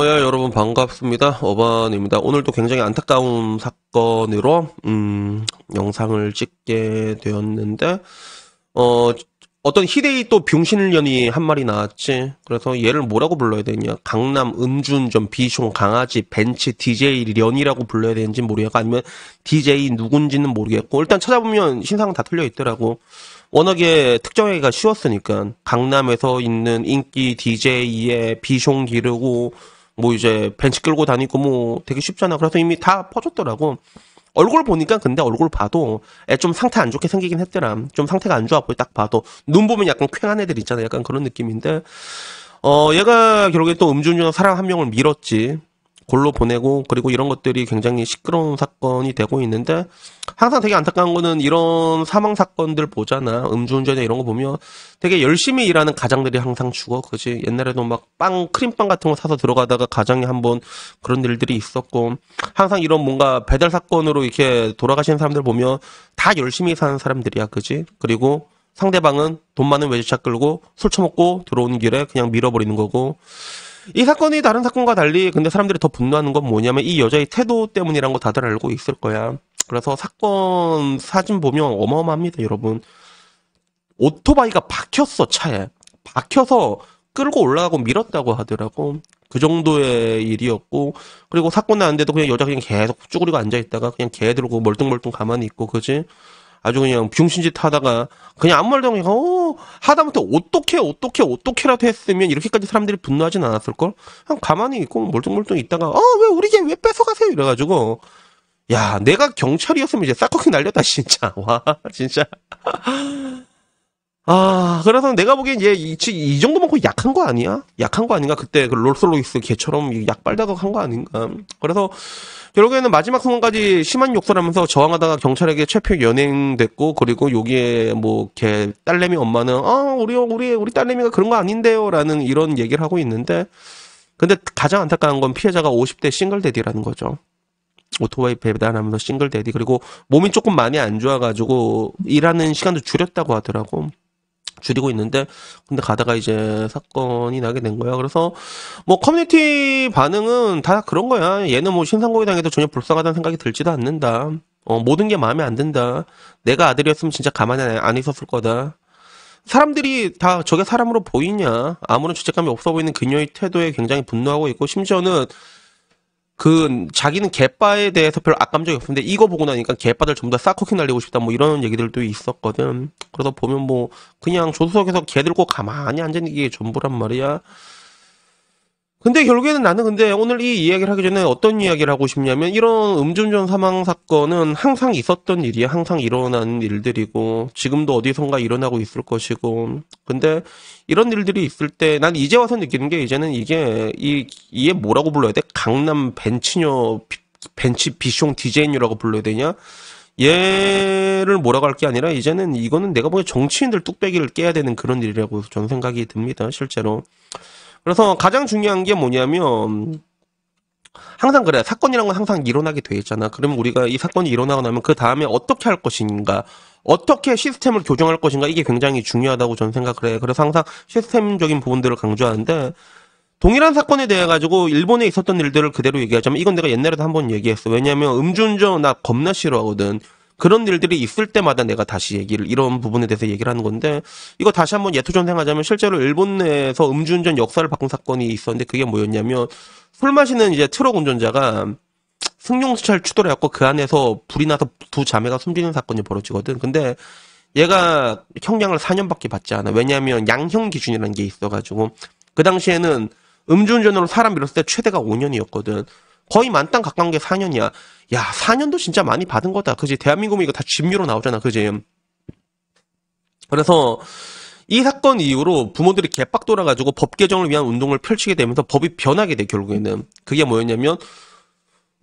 예, 여러분 반갑습니다. 어반입니다. 오늘도 굉장히 안타까운 사건으로, 영상을 찍게 되었는데, 어떤 희대의 또 병신년이 한 마리 나왔지. 그래서 얘를 뭐라고 불러야 되냐. 강남, 음주운전, 비숑, 강아지, 벤츠, DJ 련이라고 불러야 되는지 모르겠고, 아니면 DJ 누군지는 모르겠고, 일단 찾아보면 신상은 다 틀려 있더라고. 워낙에 특정하기가 쉬웠으니까 강남에서 있는 인기 DJ의 비숑 기르고 뭐 이제 벤치 끌고 다니고 뭐 되게 쉽잖아. 그래서 이미 다 퍼졌더라고. 얼굴 보니까 근데 얼굴 봐도 애 좀 상태 안 좋게 생기긴 했더라. 좀 상태가 안 좋아 보여. 딱 봐도 눈 보면 약간 쾌한 애들 있잖아. 약간 그런 느낌인데 얘가 결국에 또 음주운전 사람 한 명을 밀었지. 골로 보내고, 그리고 이런 것들이 굉장히 시끄러운 사건이 되고 있는데, 항상 되게 안타까운 거는 이런 사망 사건들 보잖아. 음주운전에 이런 거 보면 되게 열심히 일하는 가장들이 항상 죽어. 그지? 옛날에도 막 크림빵 같은 거 사서 들어가다가 가장이 한번 그런 일들이 있었고, 항상 이런 뭔가 배달 사건으로 이렇게 돌아가시는 사람들 보면 다 열심히 사는 사람들이야. 그지? 그리고 상대방은 돈 많은 외제차 끌고 술 처먹고 들어오는 길에 그냥 밀어버리는 거고, 이 사건이 다른 사건과 달리 근데 사람들이 더 분노하는 건 뭐냐면 이 여자의 태도 때문이란 거 다들 알고 있을 거야. 그래서 사건 사진 보면 어마어마합니다, 여러분. 오토바이가 박혔어, 차에. 박혀서 끌고 올라가고 밀었다고 하더라고. 그 정도의 일이었고, 그리고 사건 나는데도 그냥 여자 그냥 계속 쭈그리고 앉아있다가 그냥 개 들고 멀뚱멀뚱 가만히 있고, 그지? 아주 그냥 병신짓 하다가 그냥 아무 말도 그냥 하다못해 어떻게라도 했으면 이렇게까지 사람들이 분노하진 않았을걸? 그냥 가만히 있고 멀뚱멀뚱 있다가 왜 우리 개 왜 뺏어가세요? 이래가지고 야, 내가 경찰이었으면 이제 싹거기 날렸다 진짜. 와, 진짜. 그래서 내가 보기엔 얘 이 정도면 거의 약한 거 아니야? 약한 거 아닌가? 그때 그 롤스로이스 개처럼 약 빨다가 한 거 아닌가? 그래서 결국에는 마지막 순간까지 심한 욕설 하면서 저항하다가 경찰에게 체포 연행됐고, 그리고 여기에 뭐 걔 딸내미 엄마는 우리 딸내미가 그런 거 아닌데요 라는 이런 얘기를 하고 있는데, 근데 가장 안타까운 건 피해자가 50대 싱글데디라는 거죠. 오토바이 배달하면서 싱글데디. 그리고 몸이 조금 많이 안 좋아가지고 일하는 시간도 줄였다고 하더라고. 줄이고 있는데, 근데 가다가 이제 사건이 나게 된 거야. 그래서 뭐 커뮤니티 반응은 다 그런 거야. 얘는 뭐 신상고에 당해도 전혀 불쌍하다는 생각이 들지도 않는다. 모든 게 마음에 안 든다. 내가 아들이었으면 진짜 가만히 안 있었을 거다. 사람들이 다 저게 사람으로 보이냐. 아무런 죄책감이 없어 보이는 그녀의 태도에 굉장히 분노하고 있고, 심지어는 자기는 개빠에 대해서 별로 악감정이 없는데 이거 보고 나니까 개빠들 전부 다 싹코킹 날리고 싶다 뭐 이런 얘기들도 있었거든. 그러다 보면 뭐 그냥 조수석에서 개 들고 가만히 앉아있는 게 전부란 말이야. 근데 결국에는 나는 근데 오늘 이 이야기를 하기 전에 어떤 이야기를 하고 싶냐면, 이런 음주운전 사망 사건은 항상 있었던 일이야. 항상 일어나는 일들이고 지금도 어디선가 일어나고 있을 것이고, 근데 이런 일들이 있을 때 난 이제 와서 느끼는 게, 이제는 이게 뭐라고 불러야 돼? 강남 벤치녀 벤치 비숑 DJ녀라고 불러야 되냐? 얘를 뭐라고 할 게 아니라 이제는 이거는 내가 보기엔 정치인들 뚝배기를 깨야 되는 그런 일이라고 저는 생각이 듭니다, 실제로. 그래서 가장 중요한 게 뭐냐면, 항상 그래. 사건이란 건 항상 일어나게 돼 있잖아. 그러면 우리가 이 사건이 일어나고 나면 그 다음에 어떻게 할 것인가, 어떻게 시스템을 교정할 것인가, 이게 굉장히 중요하다고 저는 생각을 해. 그래서 항상 시스템적인 부분들을 강조하는데, 동일한 사건에 대해 가지고 일본에 있었던 일들을 그대로 얘기하자면, 이건 내가 옛날에도 한번 얘기했어. 왜냐면 음주운전 나 겁나 싫어하거든. 그런 일들이 있을 때마다 내가 다시 이런 부분에 대해서 얘기를 하는 건데, 이거 다시 한번 예토전생하자면, 실제로 일본 내에서 음주운전 역사를 바꾼 사건이 있었는데, 그게 뭐였냐면, 술 마시는 이제 트럭 운전자가 승용차를 추돌해갖고 그 안에서 불이 나서 두 자매가 숨지는 사건이 벌어지거든. 근데 얘가 형량을 4년밖에 받지 않아. 왜냐면 양형 기준이라는 게 있어가지고, 그 당시에는 음주운전으로 사람 밀었을 때 최대가 5년이었거든. 거의 만땅 가까운 게 4년이야. 야, 4년도 진짜 많이 받은 거다. 그지? 대한민국은 이거 다 집유로 나오잖아. 그지? 그래서 이 사건 이후로 부모들이 개빡 돌아가지고 법 개정을 위한 운동을 펼치게 되면서 법이 변하게 돼, 결국에는. 그게 뭐였냐면,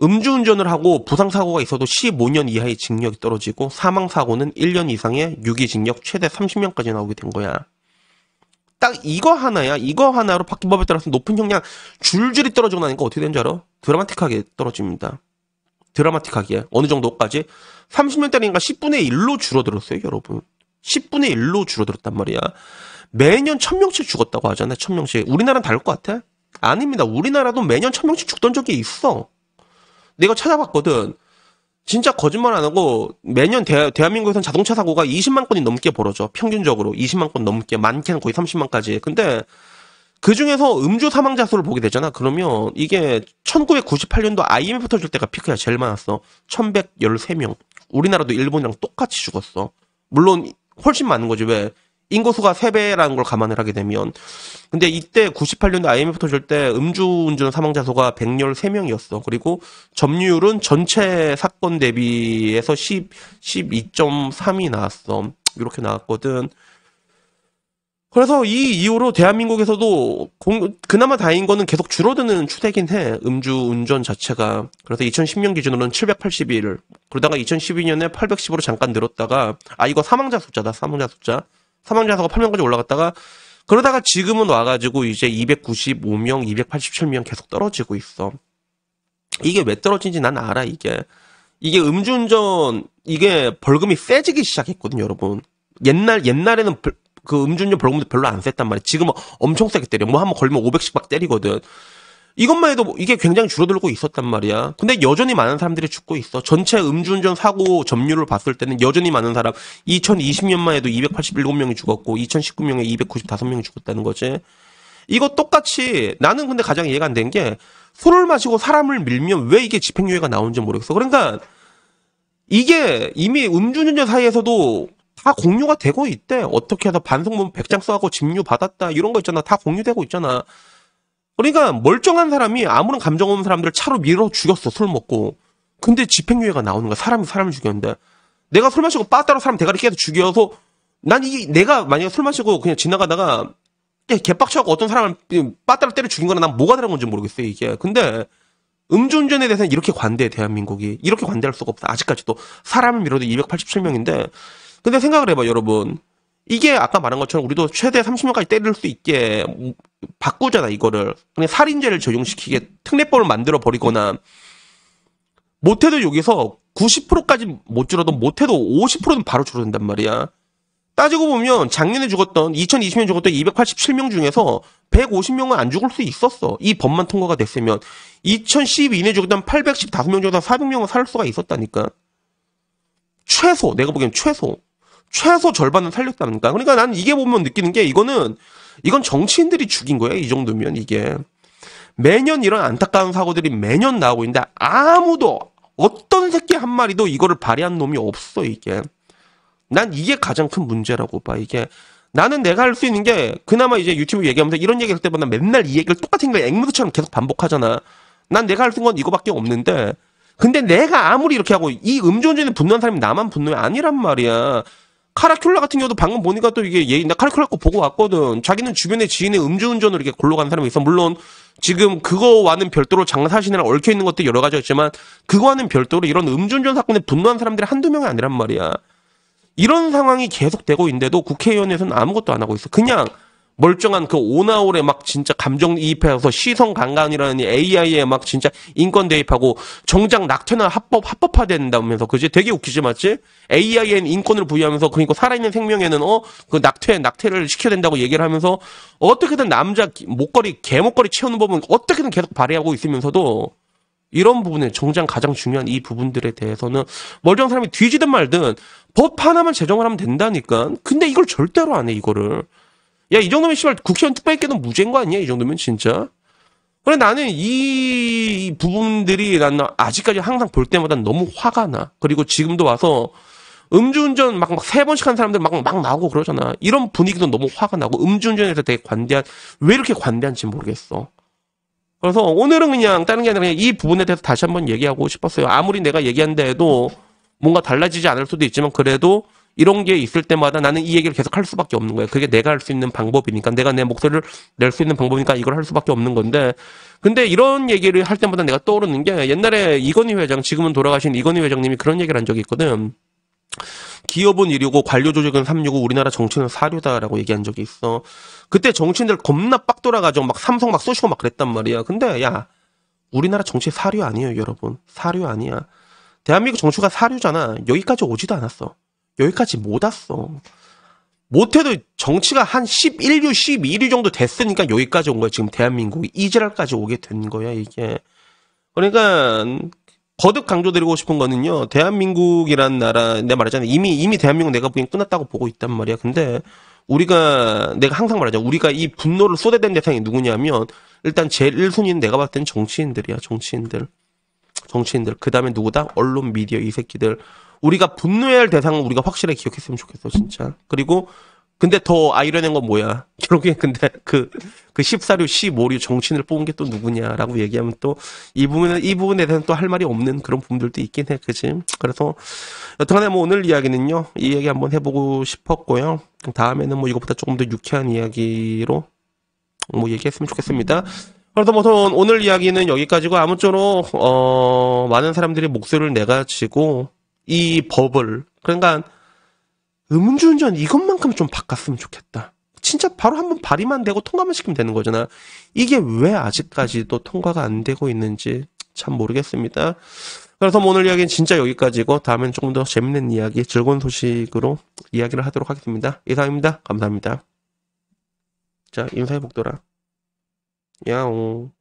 음주운전을 하고 부상사고가 있어도 15년 이하의 징역이 떨어지고, 사망사고는 1년 이상의 유기징역 최대 30년까지 나오게 된 거야. 딱 이거 하나야. 이거 하나로 바뀐 법에 따라서 높은 형량 줄줄이 떨어지고 나니까 어떻게 된 줄 알아? 드라마틱하게 떨어집니다. 드라마틱하게. 어느 정도까지? 30년대니까 10분의 1로 줄어들었어요, 여러분. 10분의 1로 줄어들었단 말이야. 매년 1000명씩 죽었다고 하잖아요, 1000명씩. 우리나라는 다를 것 같아? 아닙니다. 우리나라도 매년 1000명씩 죽던 적이 있어. 내가 찾아봤거든. 진짜 거짓말 안 하고 매년 대한민국에선 자동차 사고가 20만 건이 넘게 벌어져. 평균적으로 20만 건 넘게, 많게는 거의 30만까지. 근데 그 중에서 음주 사망자 수를 보게 되잖아. 그러면 이게 1998년도 IMF 터질 때가 피크야. 제일 많았어. 1113명. 우리나라도 일본이랑 똑같이 죽었어. 물론 훨씬 많은 거지. 왜? 인구수가 3배라는 걸 감안을 하게 되면. 근데 이때 98년도 IMF 터질 때 음주운전 사망자 수가 113명이었어. 그리고 점유율은 전체 사건 대비해서 12.3이 나왔어. 이렇게 나왔거든. 그래서 이 이후로 대한민국에서도 그나마 다행인 거는 계속 줄어드는 추세긴 해. 음주운전 자체가. 그래서 2010년 기준으로는 781. 그러다가 2012년에 810으로 잠깐 늘었다가, 이거 사망자 숫자다. 사망자 숫자. 사망자 수가 8명까지 올라갔다가, 그러다가 지금은 와가지고 이제 295명, 287명 계속 떨어지고 있어. 이게 왜 떨어진지 난 알아, 이게. 이게 음주운전, 이게 벌금이 세지기 시작했거든, 여러분. 옛날에는 그 음주운전 벌금도 별로 안 셌단 말이야. 지금은 엄청 세게 때려. 뭐 한번 걸리면 500씩 막 때리거든. 이것만 해도 이게 굉장히 줄어들고 있었단 말이야. 근데 여전히 많은 사람들이 죽고 있어. 전체 음주운전 사고 점유율을 봤을 때는 여전히 많은 사람. 2020년만 해도 287명이 죽었고 2019년에 295명이 죽었다는 거지. 이거 똑같이 나는 근데 가장 이해가 안 된 게 술을 마시고 사람을 밀면 왜 이게 집행유예가 나오는지 모르겠어. 그러니까 이게 이미 음주운전 사이에서도 다 공유가 되고 있대. 어떻게 해서 반성문 100장 써갖고 집유 받았다 이런 거 있잖아. 다 공유되고 있잖아. 그러니까 멀쩡한 사람이 아무런 감정 없는 사람들을 차로 밀어 죽였어. 술 먹고. 근데 집행유예가 나오는 거야. 사람을 죽였는데. 내가 술 마시고 빠따로 사람 대가리 깨서 죽여서 난 이게 내가 만약에 술 마시고 그냥 지나가다가 개빡쳐갖고 어떤 사람을 빠따로 때려 죽인 거나 난 뭐가 다른 건지 모르겠어요. 이게. 근데 음주운전에 대해서는 이렇게 관대해. 대한민국이. 이렇게 관대할 수가 없어. 아직까지도. 사람을 밀어도 287명인데 근데 생각을 해봐 여러분. 이게 아까 말한 것처럼 우리도 최대 30년까지 때릴 수 있게 바꾸잖아 이거를. 그냥 살인죄를 적용시키게 특례법을 만들어 버리거나 못해도 여기서 90%까지 못 줄어도 못해도 50%는 바로 줄어든단 말이야. 따지고 보면 작년에 죽었던 2020년 죽었던 287명 중에서 150명은 안 죽을 수 있었어. 이 법만 통과가 됐으면 2012년에 죽었던 815명 중에서 400명은 살 수가 있었다니까. 최소 내가 보기엔 최소 절반은 살렸다니까. 그러니까 난 이게 보면 느끼는 게 이건 정치인들이 죽인 거야. 이 정도면 이게. 매년 이런 안타까운 사고들이 매년 나오고 있는데 아무도 어떤 새끼 한 마리도 이거를 발휘한 놈이 없어 이게. 난 이게 가장 큰 문제라고 봐 이게. 나는 내가 할 수 있는 게 그나마 이제 유튜브 얘기하면서 이런 얘기 할 때마다 맨날 이 얘기를 똑같은 걸 앵무새처럼 계속 반복하잖아. 난 내가 할 수 있는 건 이거밖에 없는데 근데 내가 아무리 이렇게 하고 이 음주운전에 분노한 사람이 나만 분노해 아니란 말이야. 카라큘라 같은 경우도 방금 보니까 또 이게 나 카라큘라 거 보고 왔거든. 자기는 주변에 지인의 음주운전으로 이렇게 골로 간 사람이 있어. 물론 지금 그거와는 별도로 장사신이랑 얽혀 있는 것도 여러 가지였지만 그거와는 별도로 이런 음주운전 사건에 분노한 사람들이 한두 명이 아니란 말이야. 이런 상황이 계속되고 있는데도 국회의원에서는 아무것도 안 하고 있어. 그냥 멀쩡한 그 오나홀에 막 진짜 감정이입해서 시선강간이라는 AI에 막 진짜 인권 대입하고 정작 낙태나 합법화된다면서 그지? 되게 웃기지 맞지? AI에는 인권을 부여하면서 그러니까 살아있는 생명에는 그 낙태를 시켜야 된다고 얘기를 하면서 어떻게든 남자 개목걸이 채우는 법은 어떻게든 계속 발휘하고 있으면서도 이런 부분에 정작 가장 중요한 이 부분들에 대해서는 멀쩡한 사람이 뒤지든 말든 법 하나만 제정을 하면 된다니까. 근데 이걸 절대로 안 해 이거를. 야, 이 정도면 씨발 국회의원 특별히 깨도 무죄인 거 아니야? 이 정도면 진짜. 그래 나는 이 부분들이 나는 아직까지 항상 볼 때마다 너무 화가 나. 그리고 지금도 와서 음주운전 막 3번씩 한 사람들 막 나오고 그러잖아. 이런 분위기도 너무 화가 나고 음주운전에서 되게 왜 이렇게 관대한지 모르겠어. 그래서 오늘은 그냥 다른 게 아니라 그냥 이 부분에 대해서 다시 한번 얘기하고 싶었어요. 아무리 내가 얘기한다 해도 뭔가 달라지지 않을 수도 있지만 그래도 이런 게 있을 때마다 나는 이 얘기를 계속 할 수밖에 없는 거야. 그게 내가 할 수 있는 방법이니까. 내가 내 목소리를 낼 수 있는 방법이니까 이걸 할 수밖에 없는 건데. 근데 이런 얘기를 할 때마다 내가 떠오르는 게 옛날에 이건희 회장, 지금은 돌아가신 이건희 회장님이 그런 얘기를 한 적이 있거든. 기업은 이류고 관료 조직은 삼류고 우리나라 정치는 사류다라고 얘기한 적이 있어. 그때 정치인들 겁나 빡 돌아가지고 막 삼성 막 쏘시고 막 그랬단 말이야. 근데 야, 우리나라 정치 사류 아니에요, 여러분. 사류 아니야. 대한민국 정치가 사류잖아. 여기까지 오지도 않았어. 여기까지 못 왔어. 못해도 정치가 한 11류, 12류 정도 됐으니까 여기까지 온 거야. 지금 대한민국이 이지랄까지 오게 된 거야, 이게. 그러니까 거듭 강조드리고 싶은 거는요. 대한민국이란 나라, 내가 말했잖아. 이미 대한민국 내가 보기엔 끝났다고 보고 있단 말이야. 근데 내가 항상 말하잖아. 우리가 이 분노를 쏟아낸 대상이 누구냐면 일단 제일 1순위는 내가 봤을 땐 정치인들이야. 정치인들. 그 다음에 누구다? 언론, 미디어, 이 새끼들. 우리가 분노해야 할 대상은 우리가 확실하게 기억했으면 좋겠어, 진짜. 그리고, 근데 더 아이러니한 건 뭐야? 결국엔 근데 그 14류, 15류 정치인을 뽑은 게 또 누구냐라고 얘기하면 또 이 부분에 대해서는 또 할 말이 없는 그런 부분들도 있긴 해, 그지? 그래서, 여튼간에 뭐 오늘 이야기는요, 이 얘기 한번 해보고 싶었고요. 다음에는 뭐 이것보다 조금 더 유쾌한 이야기로 뭐 얘기했으면 좋겠습니다. 그래서 뭐 오늘 이야기는 여기까지고 아무쪼록 많은 사람들이 목소리를 내가지고 이 법을 그러니까 음주운전 이것만큼 좀 바꿨으면 좋겠다. 진짜 바로 한번 발의만 되고 통과만 시키면 되는 거잖아. 이게 왜 아직까지도 통과가 안 되고 있는지 참 모르겠습니다. 그래서 뭐 오늘 이야기는 진짜 여기까지고 다음엔 조금 더 재밌는 이야기, 즐거운 소식으로 이야기를 하도록 하겠습니다. 이상입니다. 감사합니다. 자, 인사해 복돌아. 야옹.